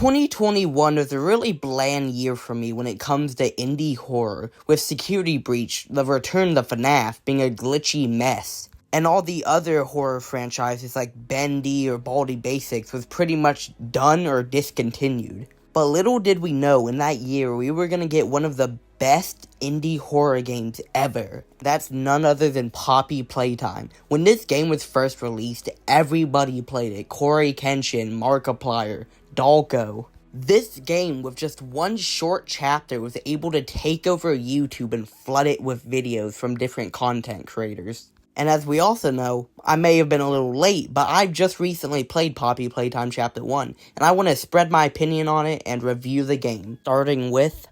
2021 was a really bland year for me when it comes to indie horror, with Security Breach, The Return to FNAF being a glitchy mess, and all the other horror franchises like Bendy or Baldy Basics was pretty much done or discontinued. But little did we know, in that year we were gonna get one of the best indie horror games ever. That's none other than Poppy Playtime. When this game was first released, everybody played it. Corey Kenshin, Markiplier, Dalko. This game, with just one short chapter, was able to take over YouTube and flood it with videos from different content creators. And as we also know, I may have been a little late, but I've just recently played Poppy Playtime Chapter 1, and I want to spread my opinion on it and review the game, starting with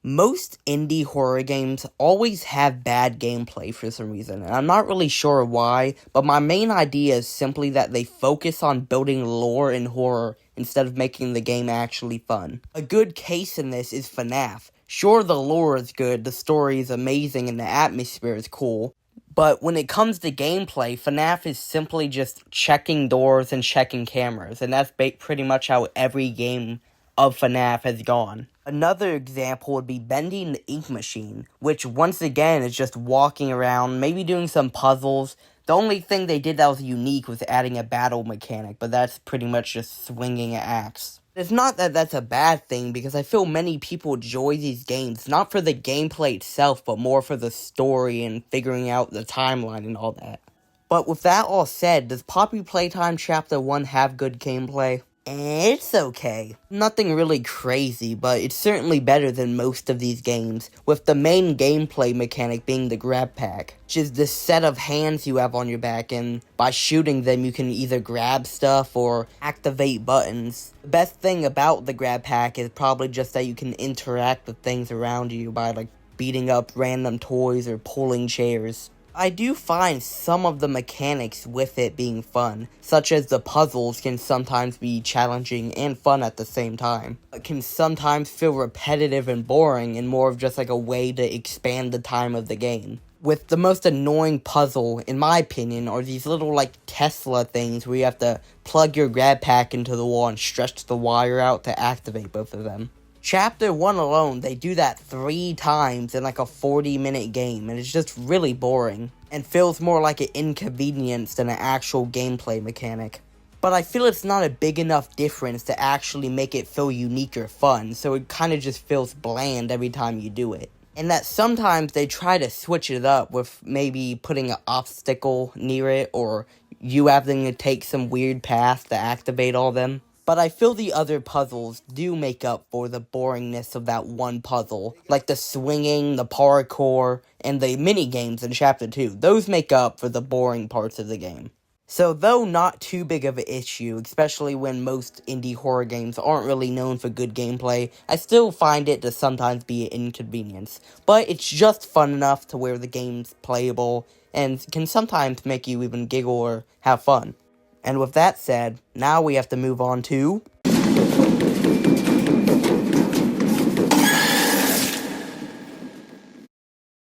most indie horror games always have bad gameplay for some reason, and I'm not really sure why, but my main idea is simply that they focus on building lore in horror instead of making the game actually fun. A good case in this is FNAF. Sure, the lore is good, the story is amazing, and the atmosphere is cool, but when it comes to gameplay, FNAF is simply just checking doors and checking cameras, and that's pretty much how every game of FNAF has gone. Another example would be Bending the Ink Machine, which once again is just walking around, maybe doing some puzzles. The only thing they did that was unique was adding a battle mechanic, but that's pretty much just swinging an axe. It's not that that's a bad thing, because I feel many people enjoy these games, not for the gameplay itself, but more for the story and figuring out the timeline and all that. But with that all said, does Poppy Playtime Chapter 1 have good gameplay? It's okay. Nothing really crazy, but it's certainly better than most of these games, with the main gameplay mechanic being the grab pack, which is the set of hands you have on your back, and by shooting them you can either grab stuff or activate buttons. The best thing about the grab pack is probably just that you can interact with things around you by like beating up random toys or pulling chairs. I do find some of the mechanics with it being fun, such as the puzzles can sometimes be challenging and fun at the same time. It can sometimes feel repetitive and boring and more of just like a way to expand the time of the game. With the most annoying puzzle, in my opinion, are these little like Tesla things where you have to plug your grab pack into the wall and stretch the wire out to activate both of them. Chapter 1 alone, they do that 3 times in like a 40-minute game, and it's just really boring, and feels more like an inconvenience than an actual gameplay mechanic. But I feel it's not a big enough difference to actually make it feel unique or fun, so it kind of just feels bland every time you do it. And that sometimes they try to switch it up with maybe putting an obstacle near it, or you having to take some weird path to activate all them. But I feel the other puzzles do make up for the boringness of that one puzzle, like the swinging, the parkour, and the mini-games in Chapter 2. Those make up for the boring parts of the game. So though not too big of an issue, especially when most indie horror games aren't really known for good gameplay, I still find it to sometimes be an inconvenience. But it's just fun enough to where the game's playable, and can sometimes make you even giggle or have fun. And with that said, now we have to move on to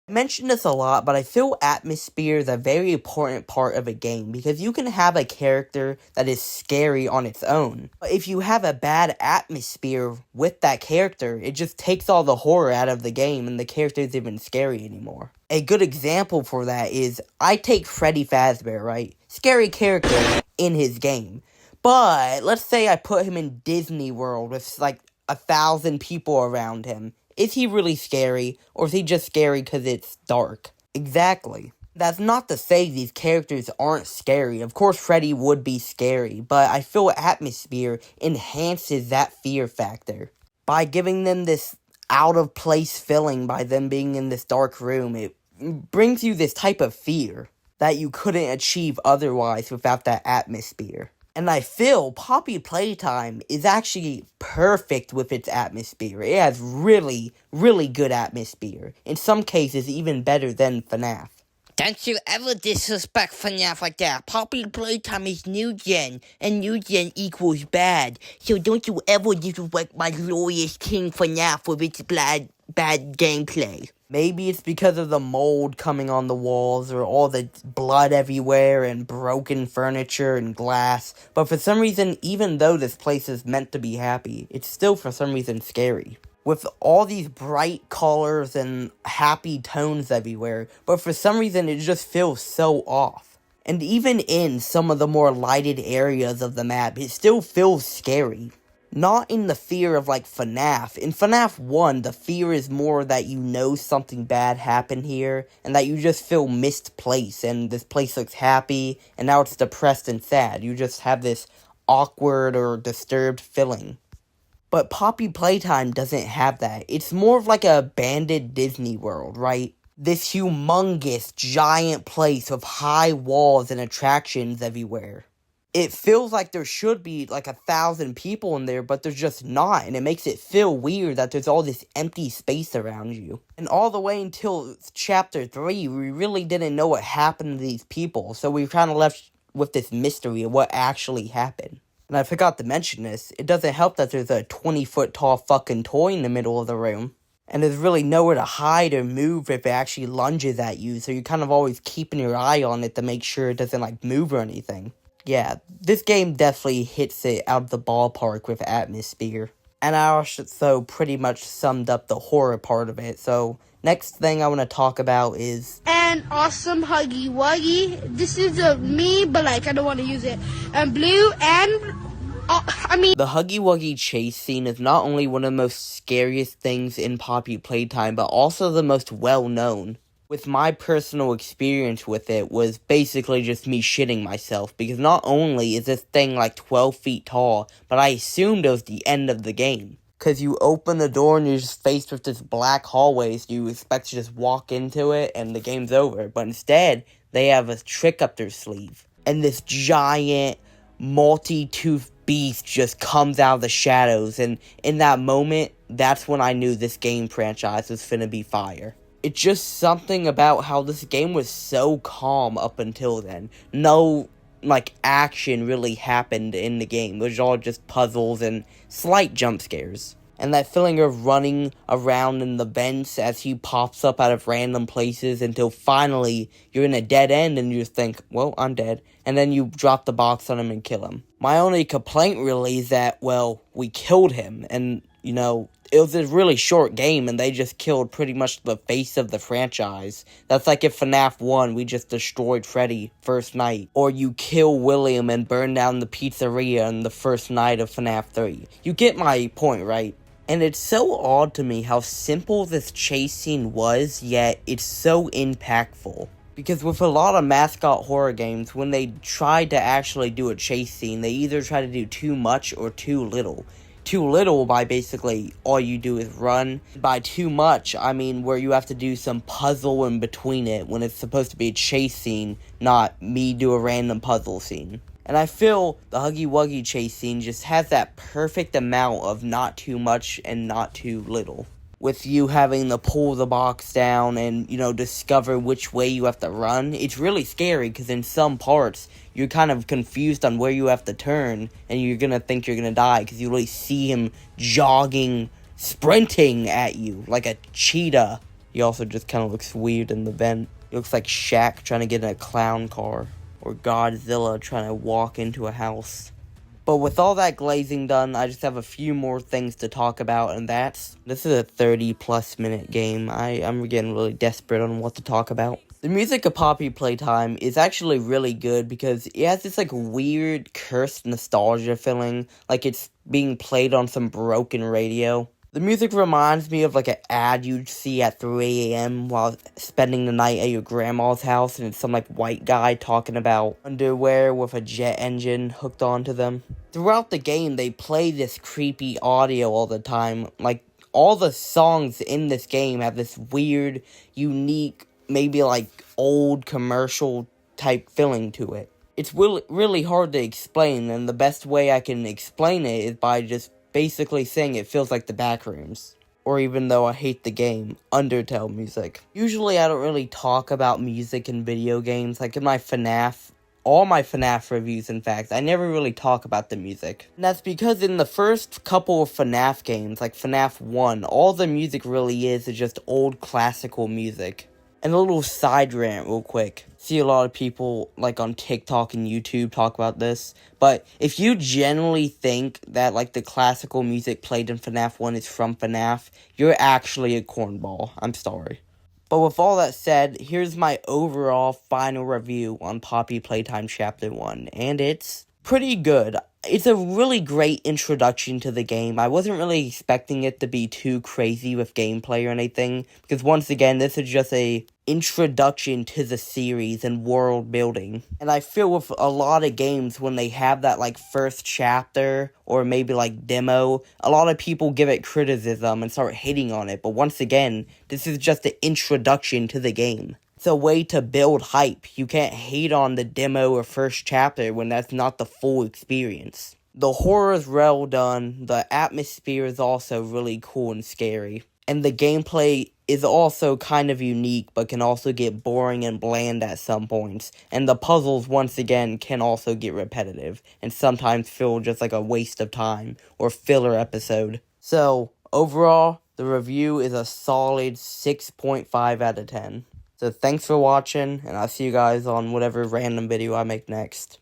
I mentioned this a lot, but I feel atmosphere is a very important part of a game, because you can have a character that is scary on its own. But if you have a bad atmosphere with that character, it just takes all the horror out of the game and the character isn't even scary anymore. A good example for that is, I take Freddy Fazbear, right? Scary character in his game. But let's say I put him in Disney World with like 1,000 people around him. Is he really scary, or is he just scary because it's dark? Exactly. That's not to say these characters aren't scary. Of course, Freddy would be scary, but I feel atmosphere enhances that fear factor. By giving them this out-of-place feeling by them being in this dark room, it brings you this type of fear that you couldn't achieve otherwise without that atmosphere. And I feel Poppy Playtime is actually perfect with its atmosphere. It has really, really good atmosphere. In some cases, even better than FNAF. Don't you ever disrespect FNAF like that. Poppy Playtime is new gen, and new gen equals bad. So don't you ever disrespect my glorious King FNAF with its bad gameplay. Maybe it's because of the mold coming on the walls or all the blood everywhere and broken furniture and glass. But for some reason, even though this place is meant to be happy, it's still for some reason scary. With all these bright colors and happy tones everywhere, but for some reason it just feels so off. And even in some of the more lighted areas of the map, it still feels scary. Not in the fear of like FNAF. In FNAF 1, the fear is more that you know something bad happened here, and that you just feel misplaced, and this place looks happy, and now it's depressed and sad. You just have this awkward or disturbed feeling. But Poppy Playtime doesn't have that. It's more of like a abandoned Disney World, right? This humongous, giant place with high walls and attractions everywhere. It feels like there should be like 1,000 people in there, but there's just not, and it makes it feel weird that there's all this empty space around you. And all the way until chapter 3, we really didn't know what happened to these people, so we were kind of left with this mystery of what actually happened. And I forgot to mention this, it doesn't help that there's a 20-foot tall fucking toy in the middle of the room. And there's really nowhere to hide or move if it actually lunges at you, so you're kind of always keeping your eye on it to make sure it doesn't like move or anything. Yeah, this game definitely hits it out of the ballpark with atmosphere. And I also pretty much summed up the horror part of it, so next thing I want to talk about is... And awesome Huggy Wuggy. This is me, but like I don't want to use it. And blue and... The Huggy Wuggy chase scene is not only one of the most scariest things in Poppy Playtime, but also the most well-known. With my personal experience with it was basically just me shitting myself, because not only is this thing like 12 feet tall, but I assumed it was the end of the game. Because you open the door and you're just faced with this black hallway, so you expect to just walk into it and the game's over. But instead, they have a trick up their sleeve. And this giant, multi-toothed beast just comes out of the shadows, and in that moment, that's when I knew this game franchise was finna be fire. It's just something about how this game was so calm up until then. No, like, action really happened in the game. It was all just puzzles and slight jump scares. And that feeling of running around in the vents as he pops up out of random places until finally you're in a dead end and you just think, well, I'm dead. And then you drop the box on him and kill him. My only complaint really is that, well, we killed him. And, you know, it was a really short game and they just killed pretty much the face of the franchise. That's like if FNAF 1, we just destroyed Freddy first night. Or you kill William and burn down the pizzeria on the first night of FNAF 3. You get my point, right? And it's so odd to me how simple this chase scene was, yet it's so impactful. Because with a lot of mascot horror games, when they try to actually do a chase scene, they either try to do too much or too little. Too little by basically all you do is run. By too much, I mean where you have to do some puzzle in between it when it's supposed to be a chase scene, not me do a random puzzle scene. And I feel the Huggy Wuggy chase scene just has that perfect amount of not too much and not too little. With you having to pull the box down and, you know, discover which way you have to run. It's really scary because in some parts, you're kind of confused on where you have to turn. And you're going to think you're going to die because you really see him jogging, sprinting at you like a cheetah. He also just kind of looks weird in the vent. He looks like Shaq trying to get in a clown car. Or Godzilla trying to walk into a house. But with all that glazing done, I just have a few more things to talk about, and this is a 30-plus minute game. I'm getting really desperate on what to talk about. The music of Poppy Playtime is actually really good because it has this like weird cursed nostalgia feeling, like it's being played on some broken radio. The music reminds me of like an ad you'd see at 3 a.m. while spending the night at your grandma's house, and it's some like white guy talking about underwear with a jet engine hooked onto them. Throughout the game, they play this creepy audio all the time. Like, all the songs in this game have this weird, unique, maybe like old commercial type feeling to it. It's really hard to explain, and the best way I can explain it is by just basically saying it feels like the Backrooms. Or even though I hate the game, Undertale music. Usually I don't really talk about music in video games. Like in my FNAF all my FNAF reviews, in fact, I never really talk about the music. And that's because in the first couple of FNAF games, like FNAF 1, all the music really is just old classical music. And a little side rant real quick. See a lot of people, like, on TikTok and YouTube talk about this. But if you generally think that, like, the classical music played in FNAF 1 is from FNAF, you're actually a cornball. I'm sorry. But with all that said, here's my overall final review on Poppy Playtime Chapter 1. And it's pretty good. It's a really great introduction to the game. I wasn't really expecting it to be too crazy with gameplay or anything, because once again, this is just a introduction to the series and world building. And I feel with a lot of games, when they have that, like, first chapter, or maybe, like, demo, a lot of people give it criticism and start hating on it, but once again, this is just an introduction to the game. It's a way to build hype. You can't hate on the demo or first chapter when that's not the full experience. The horror is well done, the atmosphere is also really cool and scary, and the gameplay is also kind of unique but can also get boring and bland at some points, and the puzzles once again can also get repetitive and sometimes feel just like a waste of time or filler episode. So, overall, the review is a solid 6.5 out of 10. So thanks for watching, and I'll see you guys on whatever random video I make next.